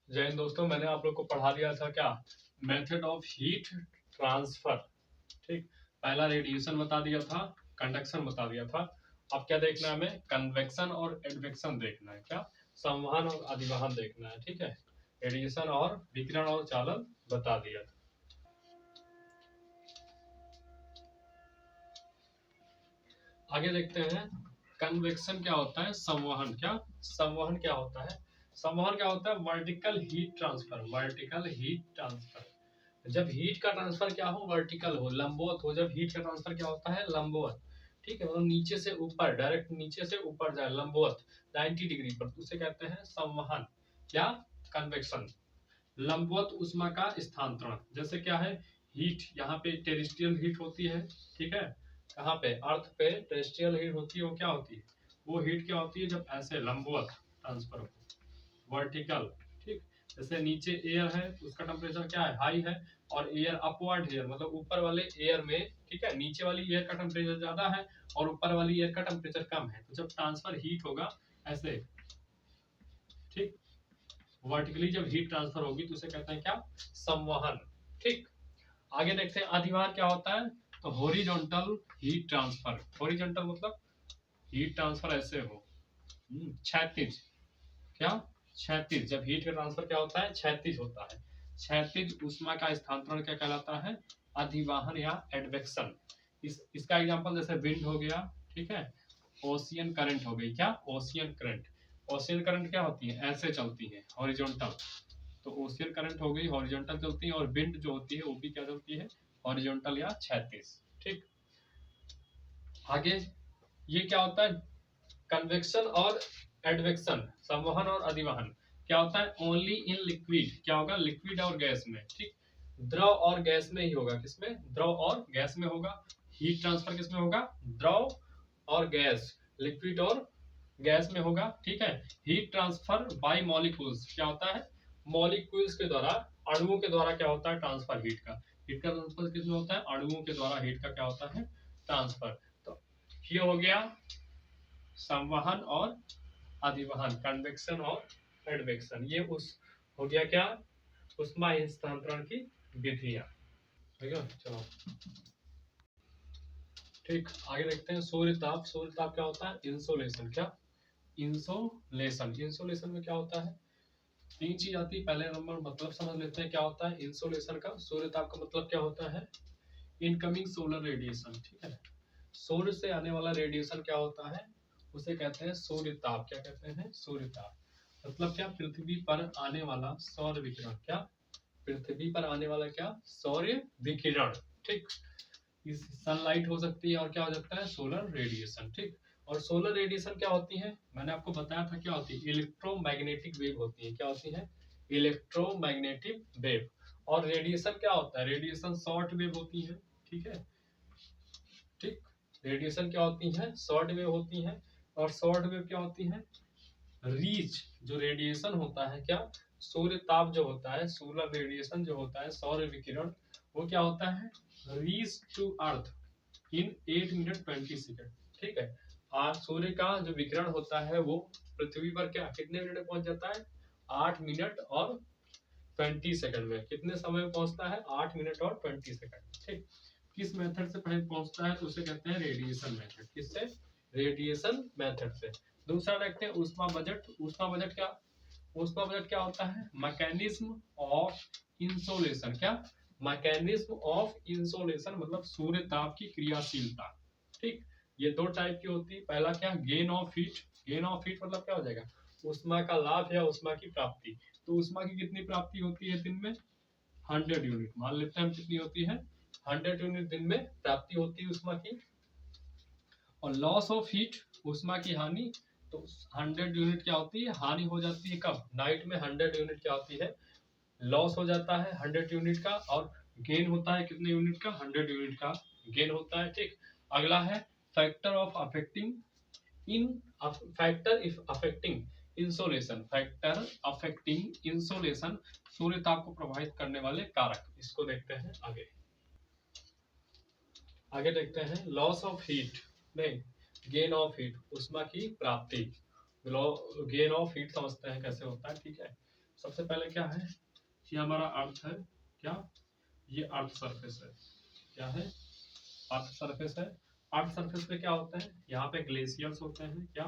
जय हिंद दोस्तों, मैंने आप लोग को पढ़ा दिया था क्या, मेथड ऑफ हीट ट्रांसफर। ठीक, पहला रेडिएशन बता दिया था, कंडक्शन बता दिया था। अब क्या देखना है हमें, कन्वेक्शन और एडवेक्शन देखना है। क्या, संवहन और अधिवहन देखना है। ठीक है, रेडिएशन और विकिरण और चालन बता दिया था। आगे देखते हैं कन्वेक्शन क्या होता है, संवहन क्या होता है। संवहन क्या होता है, vertical heat transfer. Vertical heat transfer, जब हीट का ट्रांसफर क्या हो, वर्टिकल हो, लंबवत हो। जब हीट का ट्रांसफर क्या होता है, लंबवत। ठीक है, मतलब नीचे से ऊपर, डायरेक्ट नीचे से ऊपर जाए, लंबवत 90 डिग्री पर, तो उसे कहते हैं संवहन या कन्वेक्शन। लंबवत ऊष्मा का स्थानांतरण, जैसे क्या है, हीट, यहाँ पे टेरेस्ट्रियल हीट होती है। ठीक है, कहाँ पे, अर्थ पे टेरेस्ट्रियल हीट होती है। वो क्या होती है, वो हीट क्या होती है, जब ऐसे लंबवत ट्रांसफर हो, वर्टिकल। ठीक, जैसे नीचे एयर है, उसका टेम्परेचर क्या है, हाई है, और एयर अपवर्ड एयर, मतलब ऊपर वाले एयर में, ठीक है, नीचे वाली एयर का टेम्परेचर ज्यादा है और ऊपर वाली एयर का टेम्परेचर कम है, तो जब ट्रांसफर हीट होगा ऐसे, ठीक, वर्टिकली जब हीट ट्रांसफर होगी तो उसे कहते हैं क्या, संवहन। ठीक, आगे देखते हैं अधिवहन क्या होता है। तो हॉरिजॉन्टल हीट ट्रांसफर, हॉरिजॉन्टल मतलब हीट ट्रांसफर ऐसे हो, क्षैतिज। क्या, क्षैतिज, जब हीट का ट्रांसफर क्या होता है, क्षैतिज होता है। क्षैतिज ऊष्मा का स्थानांतरण क्या कहलाता है, अधिवहन या एडवेक्शन। इसका एग्जांपल जैसे विंड हो गया, ठीक है, ओशियन करंट हो गई। क्या, ओशियन करंट। ओशियन करंट क्या होती है, ऐसे चलती है, हॉरिजॉन्टल। तो ओशियन करंट हो गई, हॉरिजॉन्टल चलती है, और विंड जो होती है वो भी क्या चलती है, हॉरिजॉन्टल या क्षैतिज। ठीक, आगे ये क्या होता है, कन्वेक्शन और एडवेक्शन, संवहन और अधिवहन क्या होता है, ओनली इन लिक्विड। क्या होगा, लिक्विड और गैस में। ठीक, द्रव और गैस में ही होगा। किसमें, द्रव और गैस में होगा। हीट ट्रांसफर किसमें होगा, द्रव और गैस, लिक्विड और गैस में होगा। ठीक है, हीट ट्रांसफर बाय मॉलिक्यूल्स क्या होता है, मॉलिक्यूल्स के द्वारा, अणुओं के द्वारा क्या होता है ट्रांसफर हीट का। हीट का ट्रांसफर किसमें होता है, अणुओं के द्वारा हीट का क्या होता है, ट्रांसफर। तो ये हो गया संवहन और अधिवहन, कन्वेक्शन और एडवेक्शन। ये उस हो गया क्या, ऊष्मा हस्तांतरण की विधियां। ठीक है, चलो ठीक, आगे देखते हैं सूर्य ताप। सूर्य ताप क्या होता है, इंसोलेशन। क्या, इंसोलेशन। इंसोलेशन में क्या होता है, तीन चीज आती है। पहले नंबर मतलब समझ लेते हैं क्या होता है इंसोलेशन का। सूर्य ताप का मतलब क्या होता है, इनकमिंग सोलर रेडिएशन। ठीक है, सूर्य से आने वाला रेडिएशन क्या होता है, उसे कहते हैं सूर्य ताप। क्या कहते हैं, सूर्य ताप। मतलब क्या, पृथ्वी पर आने वाला सौर विकिरण। क्या, पृथ्वी पर आने वाला क्या, सौर्य विकिरण। ठीक, इस सनलाइट हो सकती है और क्या हो सकता है, सोलर रेडिएशन। ठीक, और सोलर रेडिएशन क्या होती है, मैंने आपको बताया था क्या होती है, इलेक्ट्रोमैग्नेटिक वेव होती है। क्या होती है, इलेक्ट्रोमैग्नेटिक वेव। और रेडिएशन क्या होता है, रेडिएशन शॉर्ट वेव होती है। ठीक है, ठीक, रेडिएशन क्या होती है, शॉर्ट वेव होती है। और शॉर्ट वेव क्या होती है, रीच, जो रेडिएशन होता है, क्या, सूर्य ताप जो होता है, सोलर रेडिएशन जो होता है, सौर विकिरण, वो क्या होता है, reach to earth in 8 minute 20 second. ठीक है, आज सूर्य का जो विकिरण होता है वो पृथ्वी पर क्या, कितने मिनट में पहुंच जाता है, 8 मिनट और 20 सेकंड में। कितने समय में पहुंचता है, 8 मिनट और 20 सेकंड। ठीक, किस मेथड से पहले पहुंचता है, तो उसे कहते हैं रेडिएशन मेथड। किससे, रेडिएशन मेथड से। दूसरा देखते हैं ऊष्मा बजट। ऊष्मा बजट क्या, ऊष्मा बजट क्या होता है, मैकेनिज्म ऑफ इंसोलेशन। क्या, मैकेनिज्म ऑफ इंसोलेशन मतलब सूर्य ताप की क्रियाशीलता। ठीक, ये दो टाइप की होती है। पहला क्या, gain of heat. Gain of heat मतलब क्या हो जाएगा, ऊष्मा का लाभ या ऊष्मा की प्राप्ति। तो ऊष्मा की कितनी प्राप्ति होती है दिन में, 100 यूनिट। मान लेते हैं हम, कितनी होती है, 100 यूनिट दिन में प्राप्ति होती है ऊष्मा की। और लॉस ऑफ हीट, ऊष्मा की हानि, तो 100 यूनिट क्या होती है, हानि हो जाती है कब, नाइट में 100 यूनिट क्या होती है, लॉस हो जाता है 100 यूनिट का। और गेन होता है कितने यूनिट का, 100 यूनिट का गेन होता है। ठीक, अगला है फैक्टर ऑफ अफेक्टिंग इन, factor if affecting insolation. Factor affecting insolation, सूर्य ताप को प्रभावित करने वाले कारक। इसको देखते हैं आगे। आगे देखते हैं लॉस ऑफ हीट, नहीं, गेन ऑफ हीट, उष्मा की प्राप्ति। गेन ऑफ हीट समझते हैं कैसे होता है। ठीक है, सबसे पहले क्या है, ये हमारा अर्थ है, क्या, ये अर्थ सरफेस है, क्या है, अर्थ सरफेस है। अर्थ सरफेस पे क्या होता है, यहाँ पे ग्लेशियर्स होते हैं, क्या,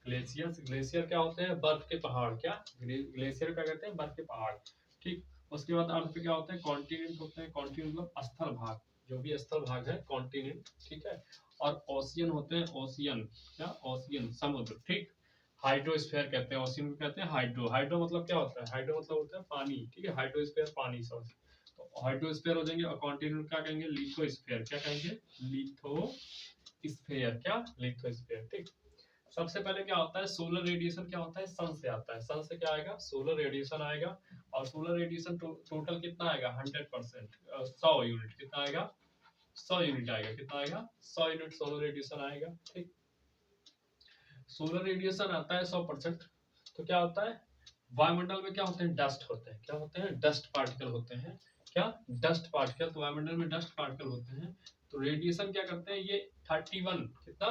ग्लेशियर्स, ग्लेशियर क्या होते हैं, बर्फ के पहाड़, क्या, ग्लेशियर क्या कहते हैं, बर्फ के पहाड़, ठीक। उसके बाद अर्थ पे क्या होते हैं, कॉन्टिनेंट होते हैं, कॉन्टिनेंट मतलब स्थल भाग, जो भी स्थल भाग है कॉन्टिनेंट, ठीक है। और ओशियन होते हैं, ओशियन, क्या, ओशियन समुद्र, ठीक। हाइड्रोस्फीयर कहते हैं, ओशियन को कहते हैं हाइड्रो, हाइड्रो मतलब क्या होता है, हाइड्रो मतलब होता है पानी, ठीक है, हाइड्रोस्फीयर पानी, सॉरी, तो हाइड्रोस्फीयर हो जाएंगे। और कॉन्टिनेंट क्या कहेंगे, लिथोस्फीयर, क्या कहेंगे, लिथोस्फीयर, क्या, लिथोस्फीयर, ठीक। सबसे पहले क्या होता है, सोलर रेडिएशन क्या होता है, सन से आता है, सन से क्या आएगा, सोलर रेडिएशन आएगा। और सोलर रेडिएशन टोटल कितना आएगा, 100%, 100 यूनिट, कितना आएगा, 100 यूनिट आएगा, कितना आएगा, 100 यूनिट सोलर रेडिएशन आएगा, ठीक। सोलर रेडिएशन आता है 100%, तो क्या होता है, वायुमंडल में क्या होते हैं, डस्ट होते हैं, क्या होते हैं, डस्ट पार्टिकल होते हैं, क्या, डस्ट पार्टिकल, तो वायुमंडल में डस्ट पार्टिकल होते हैं। तो रेडिएशन क्या करते हैं, ये 31, कितना,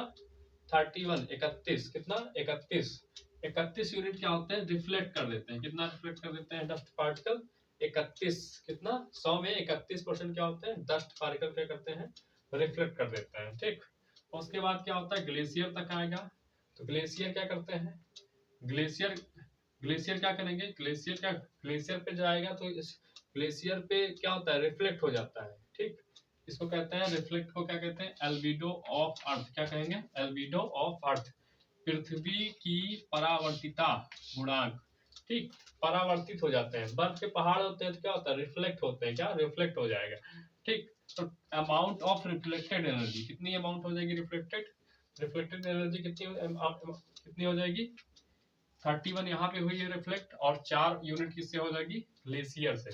31, 31, कितना, 31 यूनिट क्या होते हैं, रिफ्लेक्ट कर देते हैं, कितना रिफ्लेक्ट कर देते हैं डस्ट पार्टिकल, 31, कितना, 100 में 31% क्या होते हैं, डस्ट पार्टिकल क्या करते हैं, रिफ्लेक्ट कर देते हैं, ठीक। उसके बाद क्या होता है, ग्लेशियर तक आएगा। तो ग्लेशियर क्या करते हैं, ग्लेशियर, ग्लेशियर क्या करेंगे, ग्लेशियर क्या, ग्लेशियर पे जाएगा तो इस ग्लेशियर पे क्या होता है, रिफ्लेक्ट हो जाता है, ठीक। इसको कहते हैं, रिफ्लेक्ट को क्या कहते हैं, एल्बिडो ऑफ अर्थ, क्या कहेंगे, एल्बिडो ऑफ अर्थ, पृथ्वी की परावर्तिता गुणांक, ठीक। परावर्तित हो जाते हैं, बर्फ के पहाड़ होते हैं तो क्या होता है, रिफ्लेक्ट होते हैं, क्या, रिफ्लेक्ट हो जाएगा, ठीक। तो अमाउंट ऑफ रिफ्लेक्टेड एनर्जी, कितनी अमाउंट हो जाएगी, रिफ्लेक्टेड एनर्जी कितनी हो जाएगी, 31 यहाँ पे हुई है रिफ्लेक्ट, और 4 यूनिट किससे हो जाएगी, ग्लेशियर से,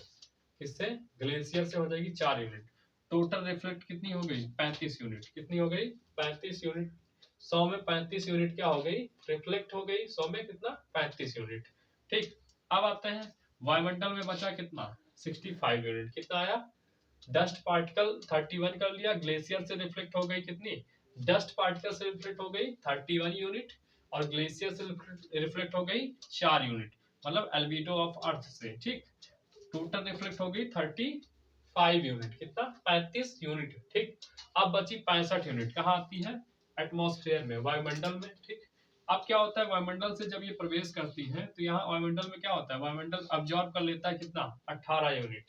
किससे, ग्लेशियर से हो जाएगी 4 यूनिट। टोटल रिफ्लेक्ट कितनी हो गई, 35 यूनिट, कितनी हो गई, 35 यूनिट, 100 में 35 यूनिट क्या हो गई, रिफ्लेक्ट हो गई, 100 में कितना, 35 यूनिट, ठीक। अब आते हैं वायुमंडल में बचा कितना, 65 यूनिट, कितना आया, डस्ट पार्टिकल 31 कर लिया, ग्लेशियर से रिफ्लेक्ट हो गई कितनी, डस्ट पार्टिकल से रिफ्लेक्ट हो गई 31 यूनिट, और ग्लेशियर से रिफ्लेक्ट हो गई 4 यूनिट, मतलब एल्बिडो ऑफ अर्थ से, ठीक। टोटल रिफ्लेक्ट हो गई 35 यूनिट, कितना, 35 यूनिट, ठीक। अब बची 65 यूनिट, कहाँ आती है, एटमॉस्फेयर में, वायुमंडल में, ठीक। अब क्या होता है, वायुमंडल से जब ये प्रवेश करती है तो यहाँ वायुमंडल में क्या होता है, वायुमंडल अब्जॉर्ब कर लेता है कितना, 18 यूनिट,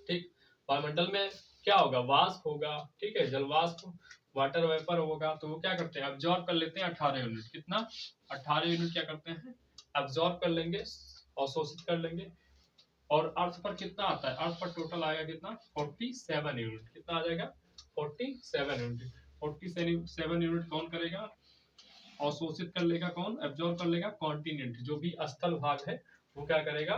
ठीक। वायुमंडल में क्या होगा, वाष्प होगा, ठीक है, जल वाष्प, वाटर वेपर होगा, तो वो क्या करते हैं, अब्जॉर्ब कर लेते हैं 18 यूनिट, कितना, 18 यूनिट क्या करते हैं, अब्जॉर्ब कर लेंगे, अवशोषित कर लेंगे। और अर्थ पर कितना आता है, अर्थ पर टोटल आएगा कितना, 47 यूनिट, कितना आ जाएगा, 47 यूनिट, 47 यूनिट कौन करेगा, अवशोषित कर लेगा कौन, एब्जॉर्ब कर लेगा, कॉन्टिनेंट, जो भी स्थल भाग है वो क्या करेगा,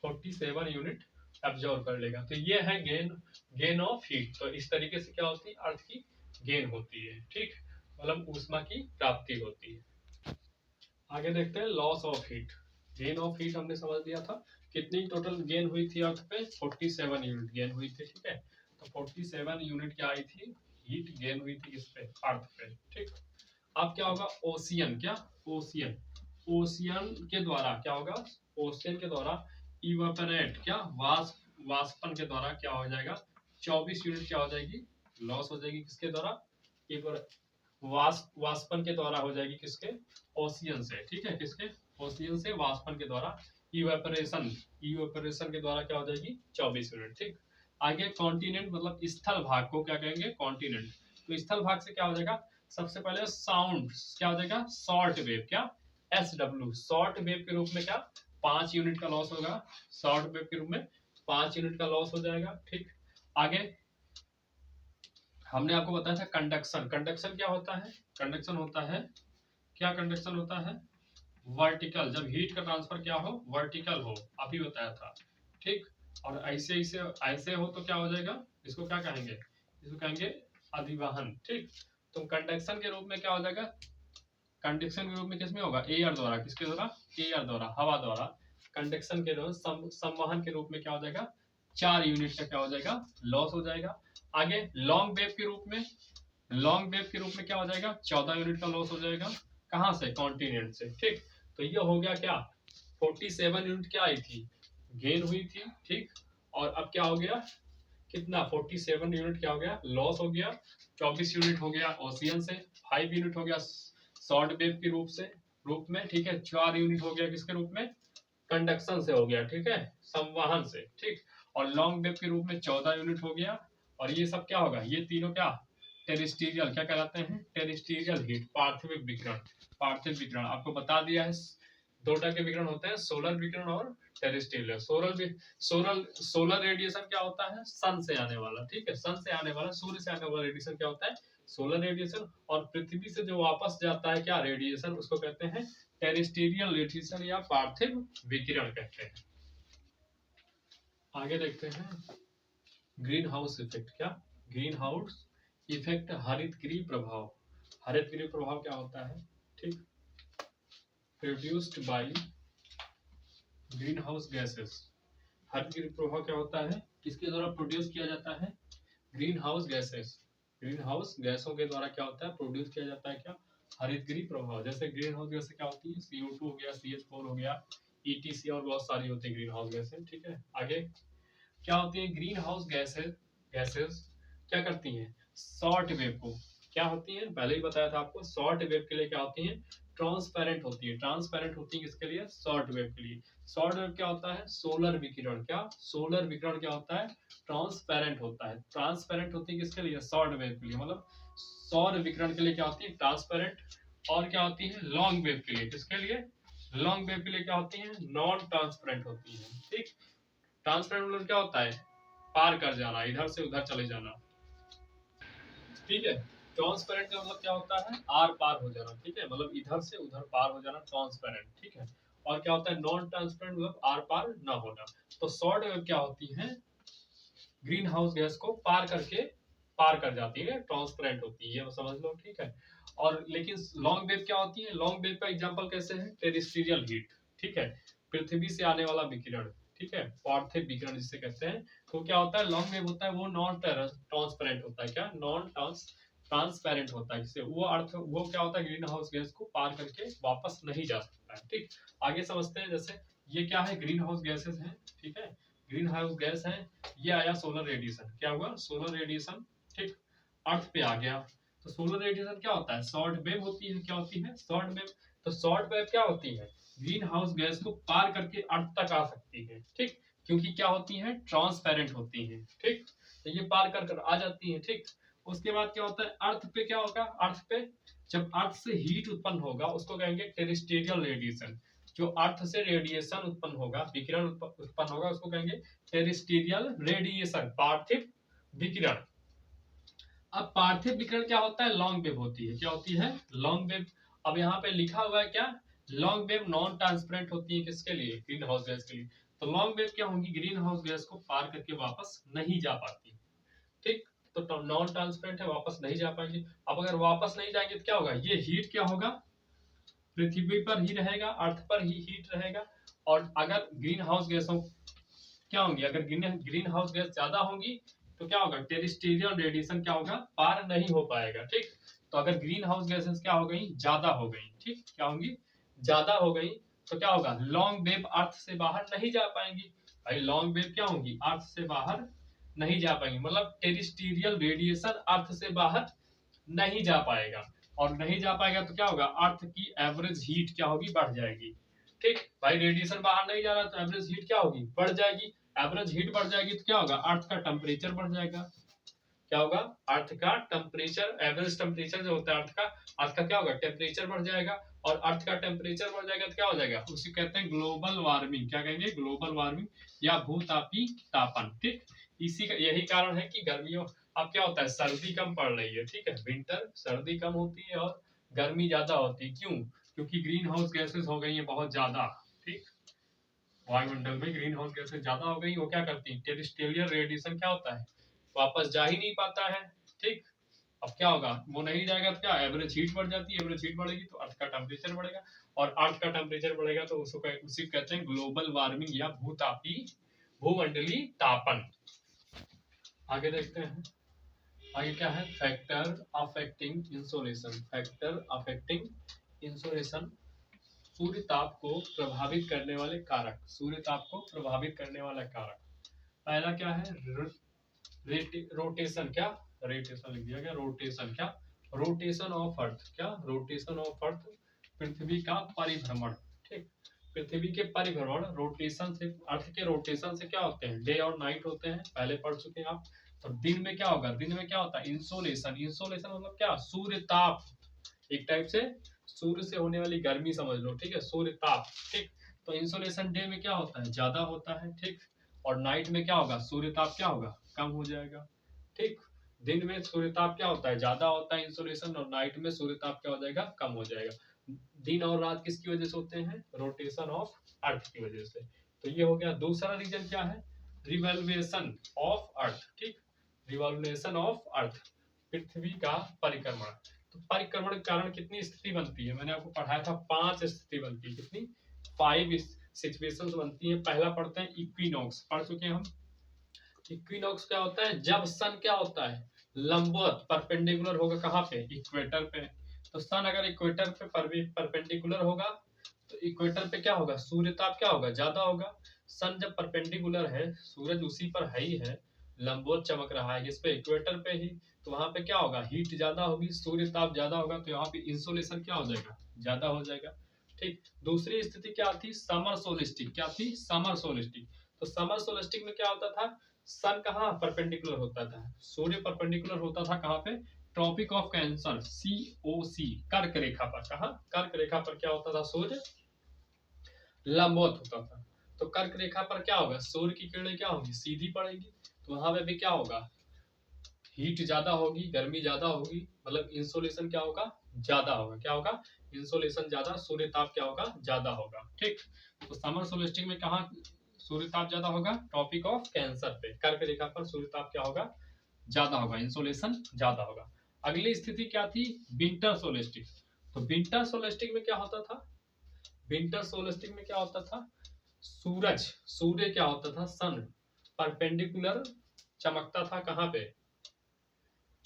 47 यूनिट एब्जॉर्ब कर लेगा। तो ये है गेन ऑफ हीट। तो इस तरीके से क्या होती है, अर्थ की गेन होती है, ठीक, मतलब ऊष्मा की प्राप्ति होती है। आगे देखते हैं loss of heat. Gain of heat हमने समझ लिया था, कितनी टोटल गेन हुई थी अर्थ पे, 47 यूनिट गेन हुई थी, ठीक है। तो 47 यूनिट क्या आई थी, हीट गेन हुई थी इस पे, अर्थ पे, ठीक। अब क्या होगा, ओशियन, क्या, ओशियन, ओशियन के द्वारा क्या होगा, ओशियन के द्वारा इवापोरेट, क्या, वाष्पन के द्वारा क्या हो जाएगा, 24 यूनिट क्या हो जाएगी, लॉस हो जाएगी, किसके द्वारा, वाष्पन के द्वारा हो जाएगी, किसके, ओशियन से, ठीक है, किसके, ओशियन से वाष्पन के द्वारा, इवेपोरेशन के द्वारा क्या हो जाएगी, 24 यूनिट, ठीक। आगे कॉन्टिनेंट मतलब स्थल भाग को क्या कहेंगे, कॉन्टिनेंट। तो स्थल भाग से क्या हो जाएगा, सबसे पहले साउंड क्या हो जाएगा, शॉर्ट वेव, क्या, SW, शॉर्ट वेव के रूप में क्या, 5 यूनिट का लॉस होगा, शॉर्ट वेव के रूप में 5 यूनिट का लॉस हो जाएगा, ठीक। आगे हमने आपको बताया था कंडक्शन, कंडक्शन क्या होता है, कंडक्शन होता है, क्या कंडक्शन होता है, वर्टिकल, जब हीट का ट्रांसफर क्या हो, वर्टिकल हो, अभी बताया था, ठीक। और ऐसे ऐसे ऐसे हो तो क्या हो जाएगा, इसको क्या कहेंगे, इसको कहेंगे अधिवहन, ठीक। तो कंडक्शन के रूप में क्या हो जाएगा, कंडक्शन के रूप में किसमें होगा, एयर द्वारा, किसके द्वारा, एयर द्वारा, हवा द्वारा, कंडक्शन के द्वारा, संवहन के रूप में क्या हो जाएगा, 4 यूनिट का क्या हो जाएगा, लॉस हो जाएगा। आगे लॉन्ग वेव के रूप में, लॉन्ग वेव के रूप में क्या हो जाएगा, 14 यूनिट का लॉस हो जाएगा, कहां से, कॉन्टिनेंट से, ठीक। तो ये हो गया क्या, 47 यूनिट क्या आई थी, गेन हुई थी, ठीक। और अब क्या हो गया, कितना 47 यूनिट क्या हो गया, लॉस हो गया। 24 यूनिट हो गया ओशियन से, 5 यूनिट हो गया शॉर्ट वेव के रूप में, ठीक है। 4 यूनिट हो गया किसके रूप में, कंडक्शन से हो गया, ठीक है, संवहन से, ठीक। और लॉन्ग वेव के रूप में 14 यूनिट हो गया। और ये सब क्या होगा, ये तीनों क्या, टेरेस्ट्रियल क्या कहलाते हैं, टेरेस्ट्रियल हीट, पार्थिव विकिरण। पार्थिव विकिरण आपको बता दिया है, दो तरह के विकिरण होते हैं, सोलर विकिरण और टेरेस्ट्रियल। सोलर रेडिएशन क्या होता है, सन से आने वाला, ठीक है, सन से आने वाला, सूर्य से आने वाला रेडिएशन क्या होता है, सोलर रेडिएशन। और पृथ्वी से जो वापस जाता है क्या, रेडिएशन, उसको कहते हैं टेरेस्ट्रियल रेडिएशन या पार्थिव विकिरण कहते हैं। आगे देखते हैं ग्रीन हाउस इफेक्ट। क्या, ग्रीन हाउस इफेक्ट, हरितगृह प्रभाव। हरितगृह प्रभाव क्या होता है, ठीक, produced by green house gases. हरितगृह प्रभाव क्या होता है, किसके द्वारा प्रोड्यूस किया जाता है, green house gases. Green house गैसों के द्वारा क्या होता है, प्रोड्यूस किया जाता है क्या, हरितगृह प्रभाव। जैसे ग्रीन हाउस गैस क्या होती है, CO2 हो गया, CH4 हो गया, ETC और बहुत सारी होती है ग्रीन हाउस गैसें, ठीक है। आगे क्या होती है, ग्रीन हाउस गैसेस क्या करती हैं, शॉर्ट वेव को, क्या होती है, पहले ही बताया था आपको, शॉर्ट वेव के लिए क्या होती है, ट्रांसपेरेंट होती है। ट्रांसपेरेंट होती है किसके लिए, शॉर्ट वेव के लिए। शॉर्ट वेव क्या होता है, सोलर विकिरण। क्या, सोलर विकिरण क्या होता है, ट्रांसपेरेंट होता है। ट्रांसपेरेंट होती है किसके लिए, शॉर्ट वेव के लिए, मतलब सौर विकिरण के लिए क्या होती है, ट्रांसपेरेंट। और क्या होती है, लॉन्ग वेव के लिए, किसके लिए, लॉन्ग वेव के लिए क्या होती है, नॉन ट्रांसपेरेंट होती है, ठीक। ट्रांसपेरेंट मतलब क्या होता है, पार कर जाना, इधर से उधर चले जाना, ठीक है। ट्रांसपेरेंट का मतलब क्या होता है, आर पार हो जाना, ठीक है, मतलब इधर से उधर पार हो जाना, ट्रांसपेरेंट, ठीक है। और क्या होता है, नॉन ट्रांसपेरेंट मतलब आर पार ना होना। तो शॉर्ट वेव क्या होती है, ग्रीन हाउस गैस को पार कर जाती है, ट्रांसपेरेंट होती है, समझ लो, ठीक है। और लेकिन लॉन्ग वेव क्या होती है, लॉन्ग वेव का एग्जांपल कैसे है, टेरेस्ट्रियल हीट, ठीक है, पृथ्वी से आने वाला विकिरण, ठीक है, पार्थिव विकिरण जिसे कहते हैं। तो क्या होता है, लॉन्ग वेव होता है वो नॉन ट्रांसपेरेंट होता है, क्या, नॉन ट्रांसपेरेंट होता है, जिससे वो क्या होता है, ग्रीन हाउस गैस को पार करके वापस नहीं जा सकता है, ठीक। आगे समझते हैं, जैसे ये क्या है, ग्रीन हाउस गैसेस हैं, ठीक है, ग्रीन हाउस गैस है। ये आया सोलर रेडिएशन, क्या हुआ, सोलर रेडिएशन, ठीक, अर्थ पे आ गया। तो सोलर रेडिएशन क्या होता है, शॉर्ट वेव होती है, क्या होती है, शॉर्ट वेव। तो शॉर्ट वेव क्या होती है, ग्रीन हाउस गैस को पार करके अर्थ तक आ सकती है, ठीक, क्योंकि क्या होती है, ट्रांसपेरेंट होती है, ठीक। तो ये पार कर आ जाती है, ठीक। उसके बाद क्या होता है, अर्थ पे क्या होगा, अर्थ पे जब अर्थ से हीट उत्पन्न होगा उसको कहेंगे टेरेस्ट्रियल रेडिएशन। जो अर्थ से रेडिएशन उत्पन्न होगा, विकिरण उत्पन्न होगा, उसको कहेंगे टेरेस्ट्रियल रेडिएशन, पार्थिव विकिरण। अब पार्थिव विकिरण क्या होता है, लॉन्ग वेव होती है, क्या होती है, लॉन्ग वेव। अब यहाँ पे लिखा हुआ है क्या, लॉन्ग वेव नॉन ट्रांसपेरेंट होती है, किसके लिए, ग्रीन हाउस गैस के लिए। तो लॉन्ग वेव क्या होगी, ग्रीन हाउस गैस को पार करके वापस नहीं जा पाती, ठीक। तो नॉन ट्रांसपेरेंट है, वापस नहीं जा पाएंगे। अब अगर वापस नहीं जाएंगे तो क्या होगा, ये हीट क्या होगा, पृथ्वी पर ही रहेगा, अर्थ पर ही हीट रहेगा। और अगर ग्रीन हाउस गैसों क्या होंगी, अगर ग्रीन हाउस गैस ज्यादा होंगी तो क्या होगा, टेरेस्ट्रियल रेडिएशन क्या होगा, पार नहीं हो पाएगा, ठीक। तो अगर ग्रीन हाउस गैसेस क्या हो गई, ज्यादा हो गई, ठीक, क्या होंगी, ज्यादा हो गई, तो क्या होगा, लॉन्ग वेव अर्थ से बाहर नहीं जा पाएंगी। भाई लॉन्ग वेव क्या होंगी, अर्थ से बाहर नहीं जा पाएंगी, मतलब टेरेस्ट्रियल रेडिएशन अर्थ से बाहर नहीं जा पाएगा। और नहीं जा पाएगा तो क्या होगा, अर्थ की एवरेज हीट क्या होगी, बढ़ जाएगी, ठीक। भाई रेडिएशन बाहर नहीं जा रहा तो एवरेज हीट क्या होगी, बढ़ जाएगी। एवरेज हीट बढ़ जाएगी तो क्या होगा, अर्थ का टेम्परेचर बढ़ जाएगा। क्या होगा, अर्थ का टेम्परेचर, एवरेज टेम्परेचर जो होता है अर्थ का क्या होगा, टेम्परेचर बढ़ जाएगा। और अर्थ का टेम्परेचर बढ़ जाएगा तो क्या हो जाएगा, उसे कहते हैं ग्लोबल वार्मिंग। क्या कहेंगे, ग्लोबल वार्मिंग या भूतापी तापन, ठीक। इसी का यही कारण है कि गर्मियों अब क्या होता है, सर्दी कम पड़ रही है, ठीक है, विंटर सर्दी कम होती है और गर्मी ज्यादा होती है, क्यों, क्योंकि ग्रीन हाउस गैसेस हो गई है बहुत ज्यादा, ठीक। वायुमंडल में ग्रीन हाउस गैसेस ज्यादा हो गई, वो क्या करती है, टेरेस्ट्रियल रेडिएशन क्या होता है, वापस जा ही नहीं पाता है, ठीक। अब क्या होगा, वो नहीं जाएगा तो क्या, एवरेज हीट बढ़ जाती है, एवरेज हीट बढ़ेगी तो अर्थ का टेम्परेचर बढ़ेगा। और अर्थ का टेम्परेचर बढ़ेगा तो उसी कहते हैं ग्लोबल वार्मिंग या भूतापी भूमंडलीय तापन। आगे देखते हैं, आगे क्या है, factor affecting insolation. Factor affecting insolation सूर्य ताप को प्रभावित करने वाले कारक, सूर्य ताप को प्रभावित करने वाला कारक पहला क्या है, रोटेशन, क्या रोटेशन लिख दिया गया, रोटेशन, क्या रोटेशन ऑफ अर्थ, क्या रोटेशन ऑफ अर्थ, पृथ्वी का परिभ्रमण। ठीक, पृथ्वी के परिभ्रमण, रोटेशन से, अर्थ के रोटेशन से क्या होते हैं, डे और नाइट होते हैं, पहले पढ़ चुके हैं आप। तो दिन में क्या होगा, दिन में क्या होता है, इंसोलेशन, इंसोलेशन मतलब क्या, सूर्य ताप, एक टाइप से सूर्य से होने वाली गर्मी समझ लो, ठीक है, सूर्य ताप। ठीक, तो इंसोलेशन डे में क्या होता है, ज्यादा होता है। ठीक, और नाइट में क्या होगा, सूर्य ताप क्या होगा, कम हो जाएगा। ठीक, दिन में सूर्य ताप क्या होता है, ज्यादा होता है इंसोलेशन, और नाइट में सूर्य ताप क्या हो जाएगा, कम हो जाएगा। दिन और रात किसकी वजह से होते हैं, रोटेशन ऑफ अर्थ की वजह से। तो ये हो गया। दूसरा रीजन क्या है, रिवॉल्वेशन ऑफ अर्थ। ठीक, रिवॉल्वेशन ऑफ अर्थ, पृथ्वी का परिक्रमण। तो परिक्रमण के कारण कितनी स्थिति बनती है, मैंने आपको पढ़ाया था 5 स्थिति बनती है, कितनी, 5 सिचुएशंस बनती है। पहला पढ़ते हैं इक्विनॉक्स, पढ़ चुके हैं हम। इक्विनॉक्स क्या होता है, जब सन क्या होता है, लंबवत परपेंडिकुलर होगा कहाँ पे, इक्वेटर पे। तो सन अगर इक्वेटर पे परपेंडिकुलर होगा तो इक्वेटर पे क्या होगा, सूर्य ताप क्या होगा, ज्यादा होगा। सन जब परपेंडिकुलर है, सूरज उसी पर है ही है, लंबवत चमक रहा है इस पे, इक्वेटर पे ही, तो वहां पे क्या होगा, हीट ज्यादा होगी, सूर्य ताप ज्यादा होगा, तो यहाँ पे इंसोलेशन क्या हो जाएगा, ज्यादा हो जाएगा। ठीक, दूसरी स्थिति क्या थी, समर सोलिस्टिक, क्या थी, समर सोलिस्टिक। तो समर सोलिस्टिक में क्या होता था, सन कहाँ परपेंडिकुलर होता था, सूर्य परपेंडिकुलर होता था कहाँ पे, ट्रॉपिक ऑफ कैंसर, COC, कर्क रेखा पर। कहाँ, कर्क रेखा पर क्या होता था, सूर्य लंबवत होता था। तो कर्क रेखा पर क्या होगा, सूर्य की किरणें क्या होगी, सीधी पड़ेगी, तो वहां पे भी क्या होगा, हीट ज्यादा होगी, गर्मी ज्यादा होगी, मतलब इंसोलेशन क्या होगा, ज्यादा होगा। क्या होगा, इंसोलेशन ज्यादा, सूर्य ताप क्या होगा, ज्यादा होगा। ठीक, तो समर सोलिस्टिक में कहा सूर्य ताप ज्यादा होगा, टॉपिक ऑफ कैंसर पे, कर्क रेखा पर सूर्य ताप क्या होगा, ज्यादा होगा, इंसोलेशन ज्यादा होगा। अगली स्थिति क्या थी, विंटर सोलिस्टिक। तो विंटर सोलिस्टिक में क्या होता था, विंटर सोलिस्टिक में क्या होता था, सूर्य क्या होता था, सन परपेंडिकुलर चमकता था कहाँ पे,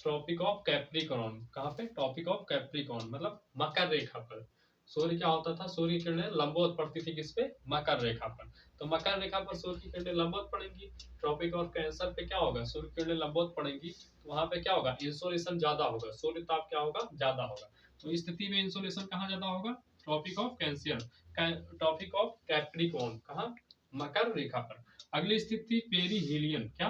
ट्रॉपिक ऑफ कैप्रिकॉर्न, कहाँ पे, ट्रॉपिक ऑफ कैप्रिकॉर्न मतलब मकर रेखा पर। सूर्य क्या होता था, सूर्य की किरणें लंबवत पड़ती थी किस पे, मकर रेखा पर। तो मकर रेखा पर सूर्य की किरणें लंबवत पड़ेंगी, ट्रॉपिक ऑफ कैंसर पे क्या होगा, सूर्य की किरणें लंबवत पड़ेंगी, तो वहां पे क्या होगा, इंसोलेशन ज्यादा होगा, सूर्य ताप क्या होगा, ज्यादा होगा। तो इस स्थिति में इंसोलेशन कहाँ ज्यादा होगा, tropic of cancer, topic of capricorn, कहाँ, मकर रेखा पर। अगली स्थिति पेरीहिलियन, क्या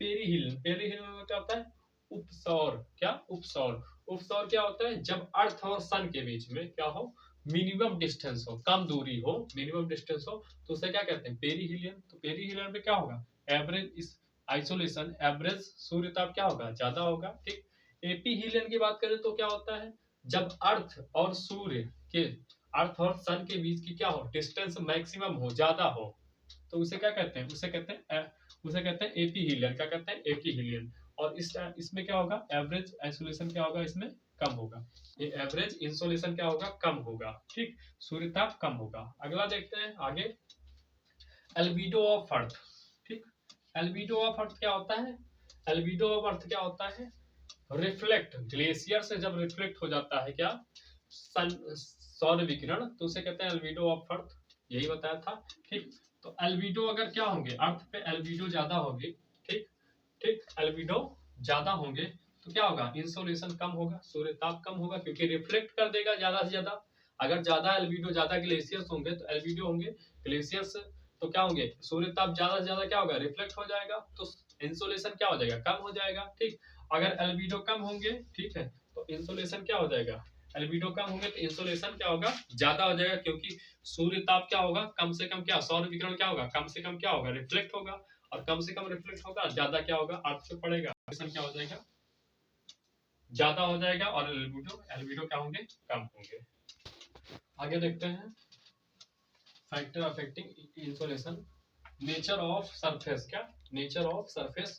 पेरीहिलियन, पेरीहिलियन में क्या होता है, उपसौर, क्या उपसौर, उपसौर क्या होता है, जब अर्थ और सन के बीच में क्या हो, मिनिमम डिस्टेंस हो, कम दूरी हो, मिनिमम डिस्टेंस हो, तो उसे क्या कहते हैं, पेरीहिलियन। तो पेरीहिलियन में क्या होगा, एवरेज इस आइसोलेशन, एवरेज सूर्य ताप क्या होगा, ज्यादा होगा। ठीक, एपीहिलियन की बात करें तो क्या होता है, जब अर्थ और सूर्य के, अर्थ और सन के बीच की क्या हो, डिस्टेंस मैक्सिमम हो, ज्यादा हो, तो उसे क्या कहते हैं, उसे कहते हैं एपीहिलियन, क्या कहते हैं, एपीहिलियन। और इसमें क्या होगा, एवरेज आइसोलेशन क्या होगा, इसमें कम होगा, ये एवरेज इंसोलेशन क्या होगा, कम होगा। ठीक, सूर्य ताप कम होगा। अगला देखते हैं आगे, एल्बिडो ऑफ अर्थ। ठीक, एल्बिडो ऑफ अर्थ क्या होता है, एल्बिडो ऑफ अर्थ क्या होता है, रिफ्लेक्ट, ग्लेशियर से जब रिफ्लेक्ट हो जाता है क्या, सौर विकिरण, तो उसे कहते हैं एल्बिडो ऑफ अर्थ, यही बताया था। ठीक, तो एल्बिडो अगर क्या होंगे, अर्थ पे एल्बिडो ज्यादा होगी, ठीक, ठीक, एल्बिडो ज्यादा होंगे तो क्या होगा, इंसोलेशन कम होगा, सूर्य ताप कम होगा, क्योंकि रिफ्लेक्ट कर देगा ज्यादा से ज्यादा। अगर ज्यादा एल्बिडो, ज्यादा ग्लेशियर्स होंगे तो एल्बिडो होंगे, ग्लेशियर्स तो क्या होंगे, सूर्य ताप ज्यादा से ज्यादा क्या होगा, रिफ्लेक्ट हो जाएगा, तो इंसोलेशन क्या हो जाएगा, कम हो जाएगा। ठीक, अगर एल्बिडो कम होंगे, ठीक है, तो इंसोलेशन क्या हो जाएगा, एल्बिडो कम होंगे तो इंसोलेशन क्या होगा, ज्यादा हो जाएगा, क्योंकि सूर्य ताप क्या होगा, कम से कम, क्या सौर विकिरण क्या होगा, कम से कम क्या होगा, रिफ्लेक्ट होगा, और कम से कम रिफ्लेक्ट होगा, ज्यादा क्या होगा, अर्थ पे पड़ेगा, क्या हो जाएगा, ज्यादा हो जाएगा, और एल्बिडो क्या होंगे, कम होंगे। आगे देखते हैं, factor affecting insolation, nature of surface, क्या नेचर ऑफ सरफेस,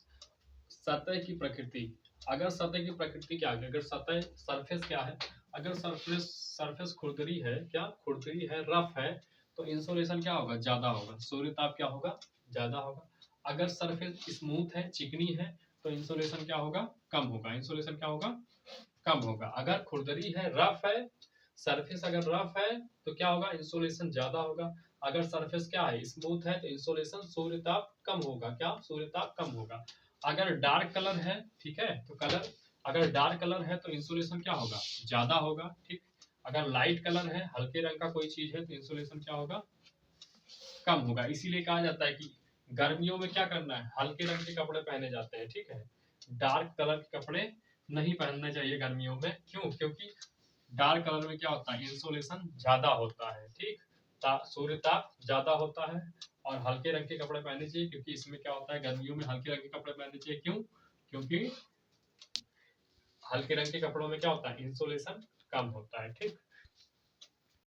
सतह की प्रकृति। अगर सतह की प्रकृति क्या है, अगर सतह सरफेस क्या है, अगर सरफेस खुरदरी है, क्या खुरदरी है, रफ है, तो इंसोलेशन क्या होगा, ज्यादा होगा, सूर्य ताप क्या होगा, ज्यादा होगा। अगर सरफेस स्मूथ है, चिकनी है, तो इंसोलेशन क्या होगा, कम होगा, इंसोलेशन क्या होगा, कम होगा। अगर खुरदरी है, रफ है, सरफेस अगर रफ है तो क्या होगा, इंसोलेशन ज्यादा होगा। अगर सरफेस क्या है, स्मूथ है, तो इंसोलेशन सूर्यताप कम होगा। क्या, सूर्यताप कम होगा। अगर डार्क कलर है, ठीक है, तो कलर अगर डार्क कलर है तो इंसोलेशन क्या होगा, ज्यादा होगा। ठीक, अगर लाइट कलर है, हल्के रंग का कोई चीज है, तो इंसोलेशन क्या होगा, कम होगा। इसीलिए कहा जाता है कि गर्मियों में क्या करना है, हल्के रंग के कपड़े पहने जाते हैं। ठीक है, डार्क कलर के कपड़े नहीं पहनने चाहिए गर्मियों में। क्यों, क्योंकि डार्क कलर में क्या होता है, इंसोलेशन ज्यादा होता है। ठीक, सूर्य ताप ज्यादा होता है। और हल्के रंग के कपड़े पहनने चाहिए, क्योंकि इसमें क्या होता है, गर्मियों में हल्के रंग के कपड़े पहनने चाहिए। क्यों, क्योंकि हल्के रंग के कपड़ों में क्या होता है, इंसोलेशन कम होता है। ठीक।